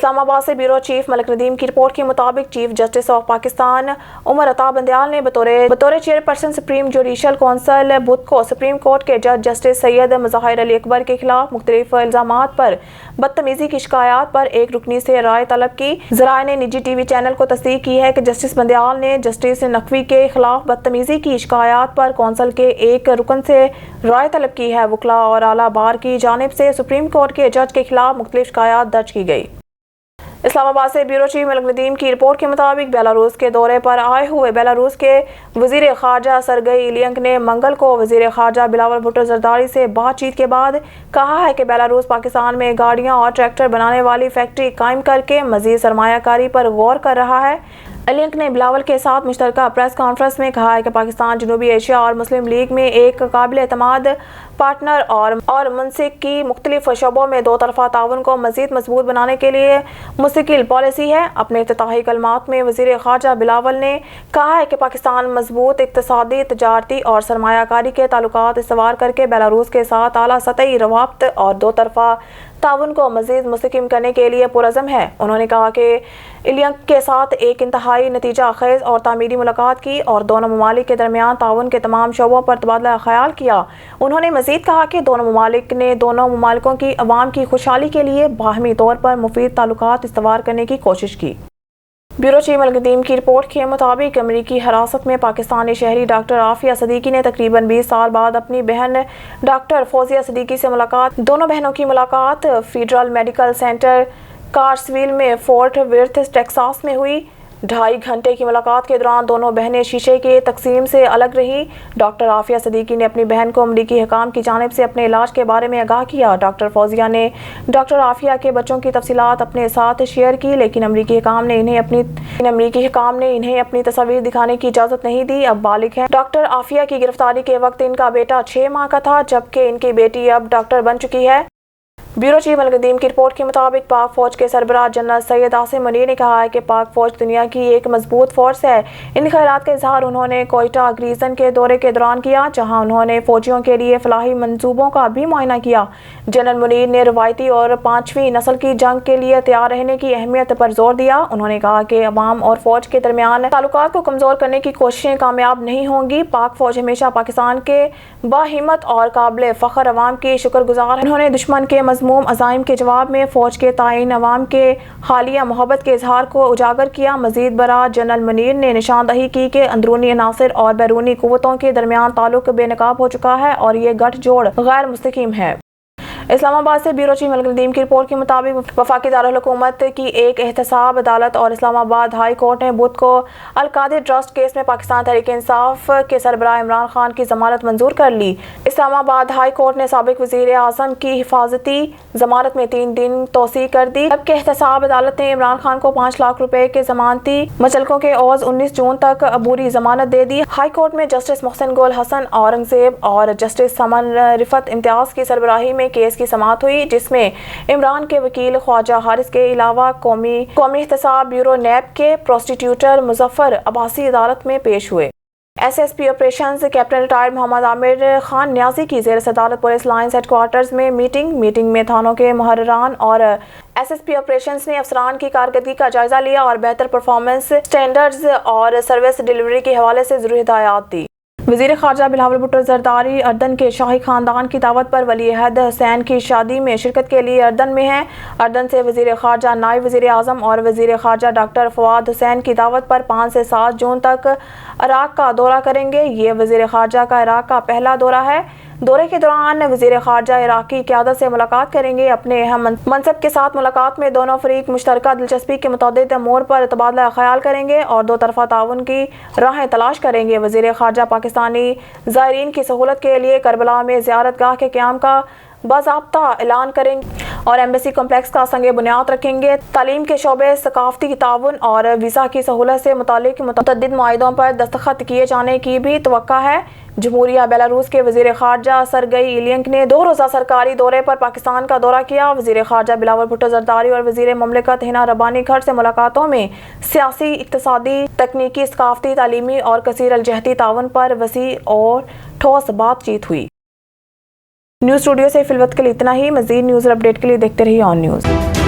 اسلام آباد سے bureau chief ملک ندیم کی رپورٹ کے مطابق chief justice of Pakistan Umar Ata Bandial نے بطور چیئرپرسن سپریم جوڈیشل کونسل بدھ کو سپریم کورٹ کے جج جسٹس سید مظاہر علی اکبر کے خلاف مختلف الزامات پر بدتمیزی کی شکایات پر ایک رکنی سے رائے طلب کی۔ ذرائع نے نجی ٹی وی چینل کو تصدیق کی ہے کہ جسٹس بندیال نے جسٹس نقوی کے خلاف بدتمیزی کی شکایات پر کونسل کے ایک رکن سے رائے طلب کی ہے۔ وکلا اور اعلیٰ بار کی جانب سے سپریم کورٹ کے جج کے خلاف مختلف شکایات درج کی گئی۔ اسلام آباد سے بیورو چیف ملک ندیم کی رپورٹ کے مطابق بیلاروس کے دورے پر آئے ہوئے بیلاروس کے وزیر خارجہ سرگئی ایلینک نے منگل کو وزیر خارجہ بلاول بھٹو زرداری سے بات چیت کے بعد کہا ہے کہ بیلاروس پاکستان میں گاڑیاں اور ٹریکٹر بنانے والی فیکٹری قائم کر کے مزید سرمایہ کاری پر غور کر رہا ہے۔ ایلینک نے بلاول کے ساتھ مشترکہ پریس کانفرنس میں کہا ہے کہ پاکستان جنوبی ایشیا اور مسلم لیگ میں ایک قابل اعتماد پارٹنر اور منسق کی مختلف شعبوں میں دو طرفہ تعاون کو مزید مضبوط بنانے کے لیے مستقل پالیسی ہے۔ اپنے افتتاحی کلمات میں وزیر خارجہ بلاول نے کہا ہے کہ پاکستان مضبوط اقتصادی، تجارتی اور سرمایہ کاری کے تعلقات استوار کر کے بیلاروس کے ساتھ اعلیٰ سطحی روابط اور دو طرفہ تعاون کو مزید مستحکم کرنے کے لیے پرعزم ہے۔ انہوں نے کہا کہ ایلینک کے ساتھ ایک انتہائی نتیجہ خیز اور تعمیری ملاقات کی اور دونوں ممالک کے درمیان تعاون کے تمام شعبوں پر تبادلہ خیال کیا۔ انہوں نے مزید کہا کہ دونوں ممالک نے دونوں ممالکوں کی عوام کی خوشحالی کے لیے باہمی طور پر مفید تعلقات استوار کرنے کی کوشش کی۔ بیورو چیف ملک ندیم کی رپورٹ کے مطابق امریکی حراست میں پاکستانی شہری ڈاکٹر عافیہ صدیقی نے تقریباً 20 سال بعد اپنی بہن ڈاکٹر فوزیہ صدیقی سے ملاقات۔ دونوں بہنوں کی ملاقات فیڈرل میڈیکل سینٹر کارسویل میں فورٹ ورتھ ٹیکساس میں ہوئی۔ 2.5 گھنٹے کی ملاقات کے دوران دونوں بہنیں شیشے کے تقسیم سے الگ رہیں۔ ڈاکٹر عافیہ صدیقی نے اپنی بہن کو امریکی حکام کی جانب سے اپنے علاج کے بارے میں آگاہ کیا۔ ڈاکٹر فوزیہ نے ڈاکٹر عافیہ کے بچوں کی تفصیلات اپنے ساتھ شیئر کی، لیکن امریکی حکام نے انہیں اپنی تصاویر دکھانے کی اجازت نہیں دی۔ اب بالغ ہیں۔ ڈاکٹر عافیہ کی گرفتاری کے وقت ان کا بیٹا 6 ماہ کا تھا، جبکہ ان کی بیٹی اب ڈاکٹر بن چکی ہے۔ بیورو چیف ملک ندیم کی رپورٹ کے مطابق پاک فوج کے سربراہ جنرل سید عاصم منیر نے کہا ہے کہ پاک فوج دنیا کی ایک مضبوط فورس ہے۔ ان خیالات کا اظہار انہوں نے کوئٹہ گریزن کے دورے کے دوران کیا، جہاں انہوں نے فوجیوں کے لیے فلاحی منصوبوں کا بھی معائنہ کیا۔ جنرل منیر نے روایتی اور 5ویں نسل کی جنگ کے لیے تیار رہنے کی اہمیت پر زور دیا۔ انہوں نے کہا کہ عوام اور فوج کے درمیان تعلقات کو کمزور کرنے کی کوششیں کامیاب نہیں ہوں گی۔ پاک فوج ہمیشہ پاکستان کے باہمت اور قابل فخر عوام کی شکر گزار ہے۔ انہوں نے دشمن کے مذموم عزائم کے جواب میں فوج کے تئیں عوام کے حالیہ محبت کے اظہار کو اجاگر کیا۔ مزید برآں جنرل منیر نے نشاندہی کی کہ اندرونی عناصر اور بیرونی قوتوں کے درمیان تعلق بے نقاب ہو چکا ہے اور یہ گٹھ جوڑ غیر مستحکم ہے۔ اسلام آباد سے بیورو چیف ملک ندیم کی رپورٹ کے مطابق وفاقی دارالحکومت کی ایک احتساب عدالت اور اسلام آباد ہائی کورٹ نے بدھ کو القادر ٹرسٹ کیس میں پاکستان تحریک انصاف کے سربراہ عمران خان کی ضمانت منظور کر لی۔ اسلام آباد ہائی کورٹ نے سابق وزیر اعظم کی حفاظتی ضمانت میں 3 دن توسیع کر دی، جبکہ احتساب عدالت نے عمران خان کو 5 لاکھ روپے کے ضمانتی مچلکوں کے عوض 19 جون تک عبوری ضمانت دے دی۔ ہائی کورٹ میں جسٹس محسن گل حسن اورنگزیب اور جسٹس سمن رفت امتیاز کی سربراہی میں کیس کی سماعت ہوئی، جس میں عمران کے وکیل خواجہ حارث کے علاوہ قومی احتساب بیورو نیب کے پروسیکیوٹر مظفر عباسی عدالت میں پیش ہوئے۔ S S P operations captain retired Muhammad Amir Khan Niazi کی زیر صدارت پولیس لائنز ہیڈ کوارٹرز میں میٹنگ میں تھانوں کے محرران اور ایس ایس پی آپریشنز نے افسران کی کارکردگی کا جائزہ لیا اور بہتر پرفارمنس سٹینڈرڈز اور سروس ڈیلیوری کے حوالے سے ضروری ہدایات دی۔ وزیر خارجہ بلاول بھٹو زرداری اردن کے شاہی خاندان کی دعوت پر ولی عہد حسین کی شادی میں شرکت کے لیے اردن میں ہیں۔ اردن سے وزیر خارجہ، نائب وزیر اعظم اور وزیر خارجہ ڈاکٹر فواد حسین کی دعوت پر 5 سے 7 جون تک عراق کا دورہ کریں گے۔ یہ وزیر خارجہ کا عراق کا پہلا دورہ ہے۔ دورے کے دوران وزیر خارجہ عراقی قیادت سے ملاقات کریں گے۔ اپنے اہم منصب کے ساتھ ملاقات میں دونوں فریق مشترکہ دلچسپی کے متعدد امور پر تبادلہ خیال کریں گے اور دو طرفہ تعاون کی راہیں تلاش کریں گے۔ وزیر خارجہ پاکستانی زائرین کی سہولت کے لیے کربلا میں زیارت گاہ کے قیام کا باضابطہ اعلان کریں گے اور ایمبیسی کمپلیکس کا سنگ بنیاد رکھیں گے۔ تعلیم کے شعبے، ثقافتی تعاون اور ویزا کی سہولت سے متعلق متعدد معاہدوں پر دستخط کیے جانے کی بھی توقع ہے۔ جمہوریہ بیلاروس کے وزیر خارجہ سرگئی ایلینک نے 2 روزہ سرکاری دورے پر پاکستان کا دورہ کیا۔ وزیر خارجہ بلاول بھٹو زرداری اور وزیر مملکت ہنا ربانی گھر سے ملاقاتوں میں سیاسی، اقتصادی، تکنیکی، ثقافتی، تعلیمی اور کثیر الجہتی تعاون پر وسیع اور ٹھوس بات چیت ہوئی۔ نیوز اسٹوڈیو سے فی الوقت کے لیے اتنا ہی۔ مزید نیوز اور اپڈیٹ کے لیے دیکھتے رہیے آن نیوز۔